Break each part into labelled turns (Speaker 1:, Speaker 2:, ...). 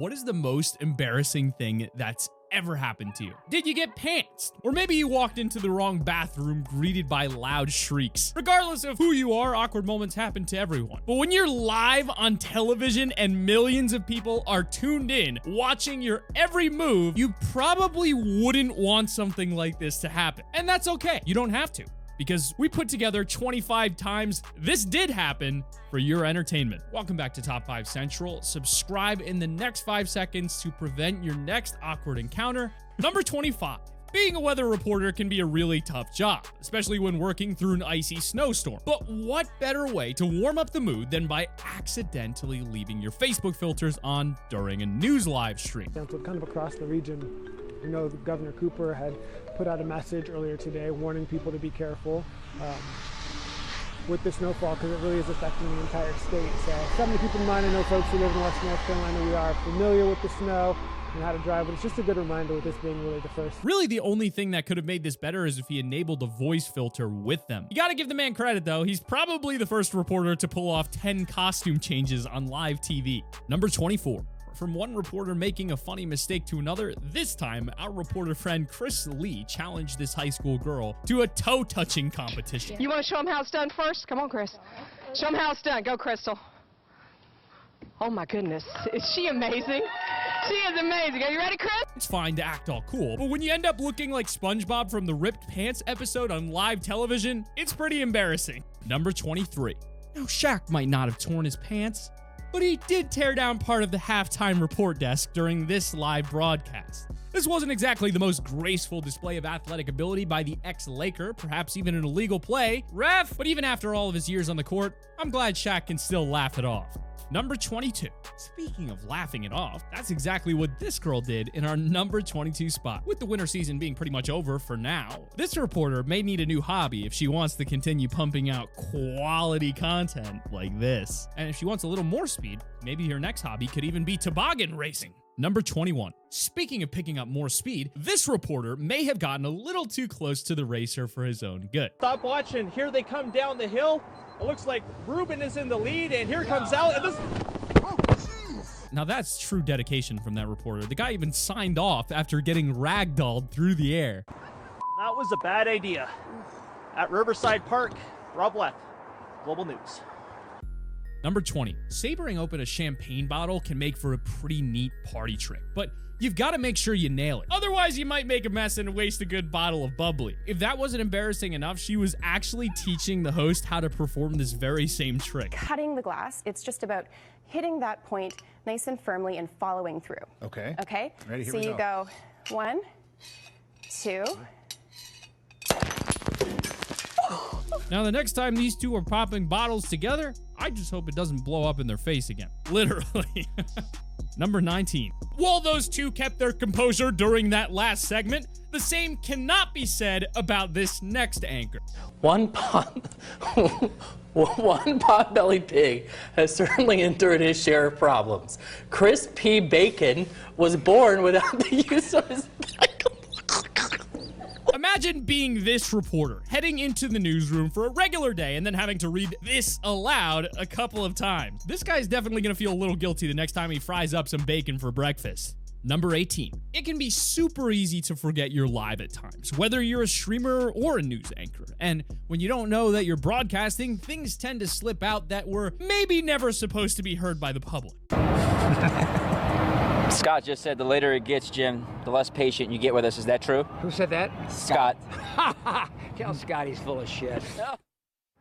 Speaker 1: What is the most embarrassing thing that's ever happened to you? Did you get pantsed? Or maybe you walked into the wrong bathroom greeted by loud shrieks. Regardless of who you are, awkward moments happen to everyone. But when you're live on television and millions of people are tuned in, watching your every move, you probably wouldn't want something like this to happen. And that's okay. You don't have to, because we put together 25 times this did happen for your entertainment. Welcome back to Top 5 Central. Subscribe in the next 5 seconds to prevent your next awkward encounter. Number 25. Being a weather reporter can be a really tough job, especially when working through an icy snowstorm. But what better way to warm up the mood than by accidentally leaving your Facebook filters on during a news live stream?
Speaker 2: So kind of across the region, you know, Governor Cooper had put out a message earlier today warning people to be careful with the snowfall, because it really is affecting the entire state. So something to keep in mind. I know folks who live in Western North Carolina, we are familiar with the snow and how to drive, but it's just a good reminder with this being really the first.
Speaker 1: Really, the only thing that could have made this better is if he enabled a voice filter with them. You gotta give the man credit though, he's probably the first reporter to pull off 10 costume changes on live TV. Number 24. From one reporter making a funny mistake to another, this time, our reporter friend Chris Lee challenged this high school girl to a toe-touching competition.
Speaker 3: You want to show him how it's done first? Come on, Chris. Show him how it's done. Go, Crystal. Oh, my goodness. Is she amazing? She is amazing. Are you ready, Chris?
Speaker 1: It's fine to act all cool, but when you end up looking like SpongeBob from the Ripped Pants episode on live television, it's pretty embarrassing. Number 23. Now, Shaq might not have torn his pants, but he did tear down part of the halftime report desk during this live broadcast. This wasn't exactly the most graceful display of athletic ability by the ex-Laker, perhaps even an illegal play. Ref! But even after all of his years on the court, I'm glad Shaq can still laugh it off. Number 22. Speaking of laughing it off, that's exactly what this girl did in our number 22 spot. With the winter season being pretty much over for now, this reporter may need a new hobby if she wants to continue pumping out quality content like this. And if she wants a little more speed, maybe her next hobby could even be toboggan racing. Number 21. Speaking of picking up more speed, this reporter may have gotten a little too close to the racer for his own good.
Speaker 4: Stop watching. Here they come down the hill. It looks like Ruben is in the lead, and here comes Al. And this...
Speaker 1: Now that's true dedication from that reporter. The guy even signed off after getting ragdolled through the air.
Speaker 4: That was a bad idea. At Riverside Park, Rob Leth, Global News.
Speaker 1: Number 20. Sabering open a champagne bottle can make for a pretty neat party trick, but you've got to make sure you nail it. Otherwise, you might make a mess and waste a good bottle of bubbly. If that wasn't embarrassing enough, she was actually teaching the host how to perform this very same trick.
Speaker 5: Cutting the glass, it's just about hitting that point nice and firmly and following through.
Speaker 6: Okay.
Speaker 5: Okay?
Speaker 6: Ready, here
Speaker 5: so
Speaker 6: we
Speaker 5: you go 1, 2.
Speaker 1: Now, the next time these two are popping bottles together, I just hope it doesn't blow up in their face again. Literally. Number 19. While those two kept their composure during that last segment, the same cannot be said about this next anchor.
Speaker 7: One pot-bellied pig has certainly endured his share of problems. Chris P. Bacon was born without the use of his
Speaker 1: Imagine being this reporter, heading into the newsroom for a regular day and then having to read this aloud a couple of times. This guy's definitely gonna feel a little guilty the next time he fries up some bacon for breakfast. Number 18. It can be super easy to forget you're live at times, whether you're a streamer or a news anchor. And when you don't know that you're broadcasting, things tend to slip out that were maybe never supposed to be heard by the public.
Speaker 8: Scott just said the later it gets, Jim, the less patient you get with us. Is that true?
Speaker 9: Who said that?
Speaker 8: Scott.
Speaker 9: Tell Scott he's full of shit.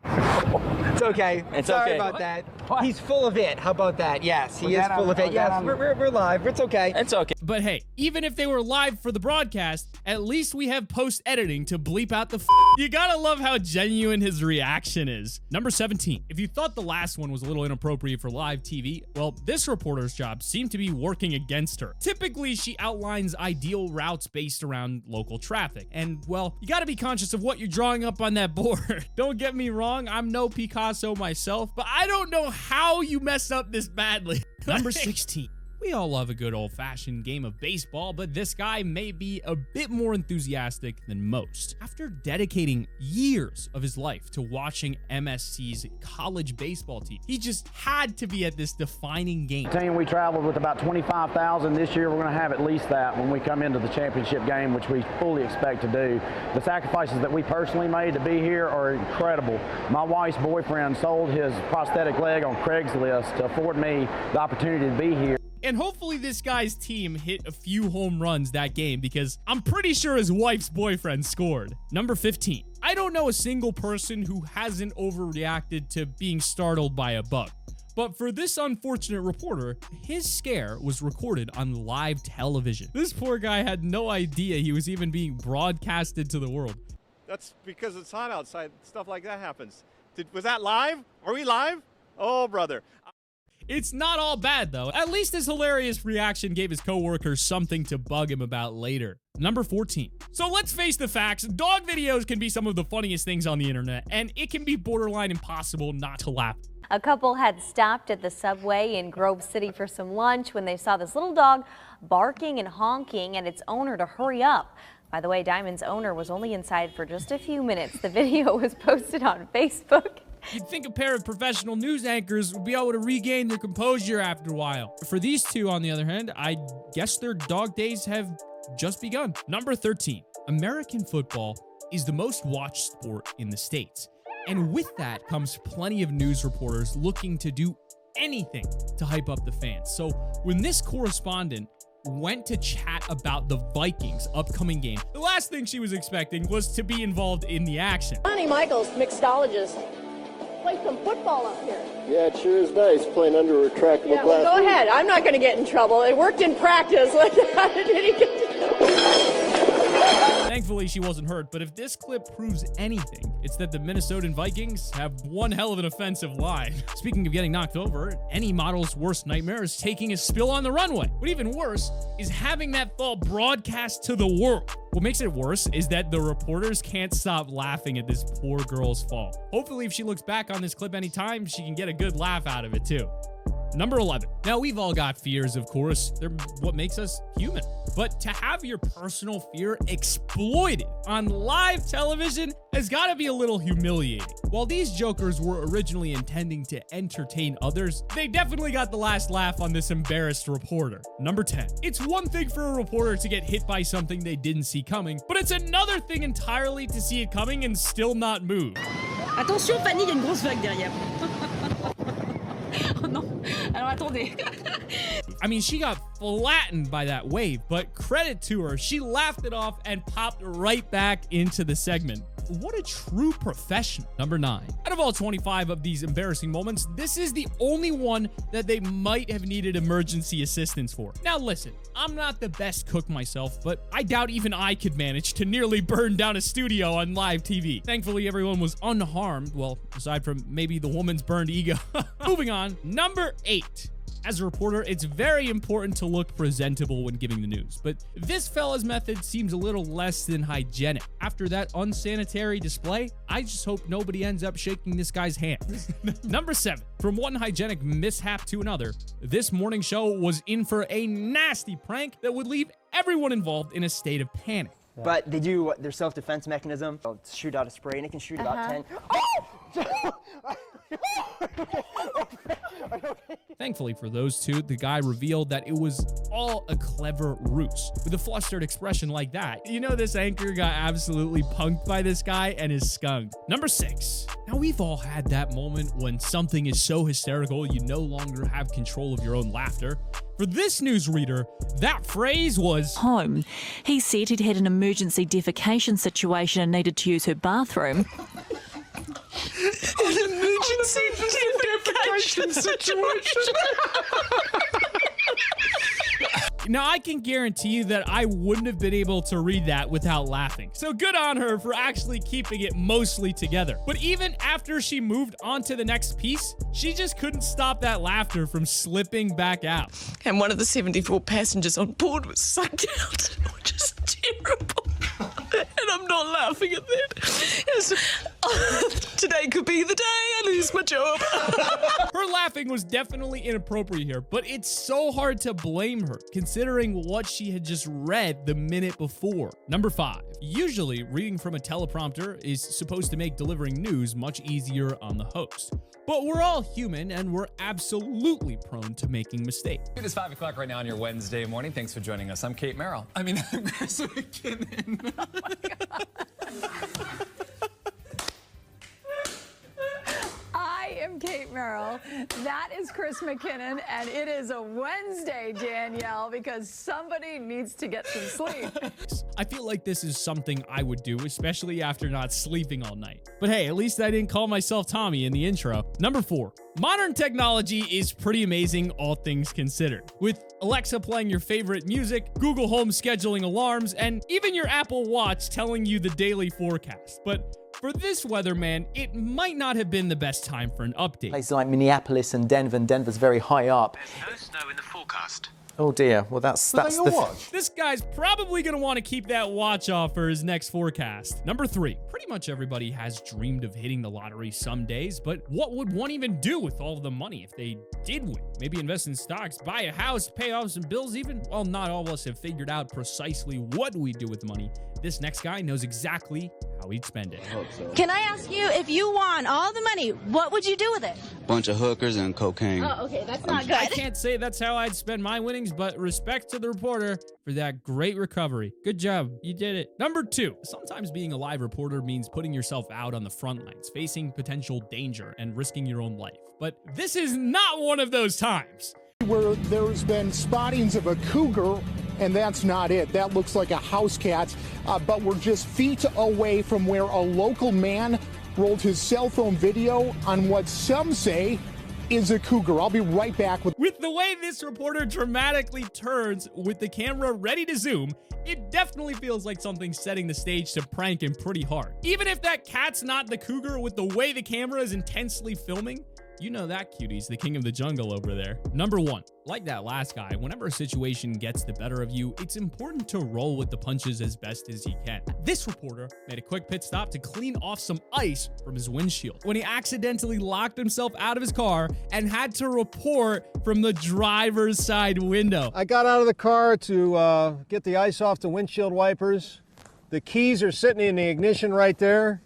Speaker 9: It's okay. Sorry about that. He's full of it. How about that? Yes, he is full of it. Yes, we're live. It's okay.
Speaker 8: It's okay.
Speaker 1: But hey, even if they were live for the broadcast, at least we have post-editing to bleep out the You gotta love how genuine his reaction is. Number 17. If you thought the last one was a little inappropriate for live TV, well, this reporter's job seemed to be working against her. Typically, she outlines ideal routes based around local traffic. And, well, you gotta be conscious of what you're drawing up on that board. Don't get me wrong, I'm no Picasso myself, but I don't know how you messed up this badly. Number 16. We all love a good old-fashioned game of baseball, but this guy may be a bit more enthusiastic than most. After dedicating years of his life to watching MSC's college baseball team, he just had to be at this defining game.
Speaker 6: Team, we traveled with about 25,000. This year we're going to have at least that when we come into the championship game, which we fully expect to do. The sacrifices that we personally made to be here are incredible. My wife's boyfriend sold his prosthetic leg on Craigslist to afford me the opportunity to be here.
Speaker 1: And hopefully this guy's team hit a few home runs that game, because I'm pretty sure his wife's boyfriend scored. Number 15. I don't know a single person who hasn't overreacted to being startled by a bug. But for this unfortunate reporter, his scare was recorded on live television. This poor guy had no idea he was even being broadcasted to the world.
Speaker 10: That's because it's hot outside. Stuff like that happens. Was that live? Are we live? Oh, brother.
Speaker 1: It's not all bad, though. At least his hilarious reaction gave his coworkers something to bug him about later. Number 14. So let's face the facts. Dog videos can be some of the funniest things on the internet, and it can be borderline impossible not to laugh.
Speaker 11: A couple had stopped at the Subway in Grove City for some lunch when they saw this little dog barking and honking at its owner to hurry up. By the way, Diamond's owner was only inside for just a few minutes. The video was posted on Facebook.
Speaker 1: You'd think a pair of professional news anchors would be able to regain their composure after a while. For these two, on the other hand, I guess their dog days have just begun. Number 13. American football is the most watched sport in the States. And with that comes plenty of news reporters looking to do anything to hype up the fans. So when this correspondent went to chat about the Vikings' upcoming game, the last thing she was expecting was to be involved in the action.
Speaker 12: Johnny Michaels, mixologist, played some football up here.
Speaker 13: Yeah, it sure is nice playing under retractable
Speaker 12: glasses. Well, go ahead. I'm not going to get in trouble. It worked in practice. How did he get to...
Speaker 1: Thankfully, she wasn't hurt, but if this clip proves anything, it's that the Minnesotan Vikings have one hell of an offensive line. Speaking of getting knocked over, any model's worst nightmare is taking a spill on the runway. But even worse is having that fall broadcast to the world. What makes it worse is that the reporters can't stop laughing at this poor girl's fall. Hopefully, if she looks back on this clip anytime, she can get a good laugh out of it too. Number 11. Now, we've all got fears, of course. They're what makes us human. But to have your personal fear exploited on live television has got to be a little humiliating. While these jokers were originally intending to entertain others, they definitely got the last laugh on this embarrassed reporter. Number 10. It's one thing for a reporter to get hit by something they didn't see coming, but it's another thing entirely to see it coming and still not move.
Speaker 14: Attention, Fanny, il y a une grosse vague derrière. Oh non. Alors attendez.
Speaker 1: I mean, she got flattened by that wave, but credit to her, she laughed it off and popped right back into the segment. What a true professional. Number 9. Out of all 25 of these embarrassing moments, this is the only one that they might have needed emergency assistance for. Now listen, I'm not the best cook myself, but I doubt even I could manage to nearly burn down a studio on live TV. Thankfully, everyone was unharmed, well, aside from maybe the woman's burned ego. Moving on, number 8. As a reporter, it's very important to look presentable when giving the news, but this fella's method seems a little less than hygienic. After that unsanitary display, I just hope nobody ends up shaking this guy's hand. Number 7. From one hygienic mishap to another, this morning show was in for a nasty prank that would leave everyone involved in a state of panic.
Speaker 9: But they do their self-defense mechanism. They'll shoot out a spray, and it can shoot about 10. Oh!
Speaker 1: Thankfully for those two, the guy revealed that it was all a clever ruse. With a flustered expression like that, you know this anchor got absolutely punked by this guy and is skunked. Number 6. Now, we've all had that moment when something is so hysterical you no longer have control of your own laughter. For this newsreader, that phrase was
Speaker 15: home. He said he'd had an emergency defecation situation and needed to use her bathroom.
Speaker 14: An emergency defecation situation.
Speaker 1: Now, I can guarantee you that I wouldn't have been able to read that without laughing. So good on her for actually keeping it mostly together. But even after she moved on to the next piece, she just couldn't stop that laughter from slipping back out.
Speaker 14: And one of the 74 passengers on board was sucked out, which is terrible. And I'm not laughing at that. Today could be the day I lose my job.
Speaker 1: Her laughing was definitely inappropriate here, but it's so hard to blame her considering what she had just read the minute before. Number 5. Usually, reading from a teleprompter is supposed to make delivering news much easier on the host. But we're all human and we're absolutely prone to making mistakes.
Speaker 16: It is 5 o'clock right now on your Wednesday morning. Thanks for joining us. I'm Kate Merrill. I'm Chris McKinnon.
Speaker 11: Oh my God. I am Kate Merrill. That is Chris McKinnon, and it is a Wednesday, Danielle, because somebody needs to get some sleep.
Speaker 1: I feel like this is something I would do, especially after not sleeping all night. But hey, at least I didn't call myself Tommy in the intro. Number 4. Modern technology is pretty amazing, all things considered. With Alexa playing your favorite music, Google Home scheduling alarms, and even your Apple Watch telling you the daily forecast. But for this weatherman, it might not have been the best time for an update.
Speaker 17: Places like Minneapolis and Denver's very high up.
Speaker 18: There's no snow in the forecast.
Speaker 17: Oh dear, well that's the
Speaker 1: watch. This guy's probably gonna want to keep that watch off for his next forecast. Number 3, pretty much everybody has dreamed of hitting the lottery some days, but what would one even do with all of the money if they did win? Maybe invest in stocks, buy a house, pay off some bills even? Well, not all of us have figured out precisely what we do with the money. This next guy knows exactly how he'd spend it.
Speaker 19: Can I ask you, if you won all the money, what would you do with it?
Speaker 20: Bunch of hookers and cocaine.
Speaker 19: Oh, okay, that's not good.
Speaker 1: I can't say that's how I'd spend my winnings, but respect to the reporter for that great recovery. Good job, you did it. Number 2, sometimes being a live reporter means putting yourself out on the front lines, facing potential danger and risking your own life. But this is not one of those times.
Speaker 21: Where there's been spottings of a cougar, and that's not it. That looks like a house cat, but we're just feet away from where a local man rolled his cell phone video on what some say is a cougar. I'll be right back with
Speaker 1: the way this reporter dramatically turns with the camera ready to zoom, it definitely feels like something setting the stage to prank him pretty hard. Even if that cat's not the cougar, with the way the camera is intensely filming, you know that cutie's the king of the jungle over there. Number 1, like that last guy, whenever a situation gets the better of you, it's important to roll with the punches as best as you can. This reporter made a quick pit stop to clean off some ice from his windshield when he accidentally locked himself out of his car and had to report from the driver's side window.
Speaker 22: I got out of the car to get the ice off the windshield wipers. The keys are sitting in the ignition right there.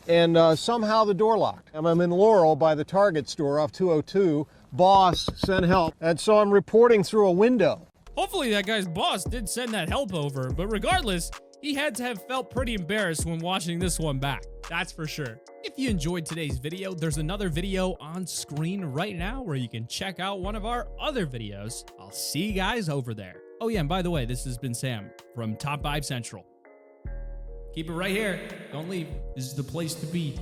Speaker 22: And somehow the door locked. I'm in Laurel by the Target store off 202. Boss, send help. And so I'm reporting through a window.
Speaker 1: Hopefully that guy's boss did send that help over, but regardless, he had to have felt pretty embarrassed when watching this one back. That's for sure. If you enjoyed today's video, there's another video on screen right now where you can check out one of our other videos. I'll see you guys over there. Oh yeah, and by the way, this has been Sam from Top 5 Central. Keep it right here. Don't leave. This is the place to be.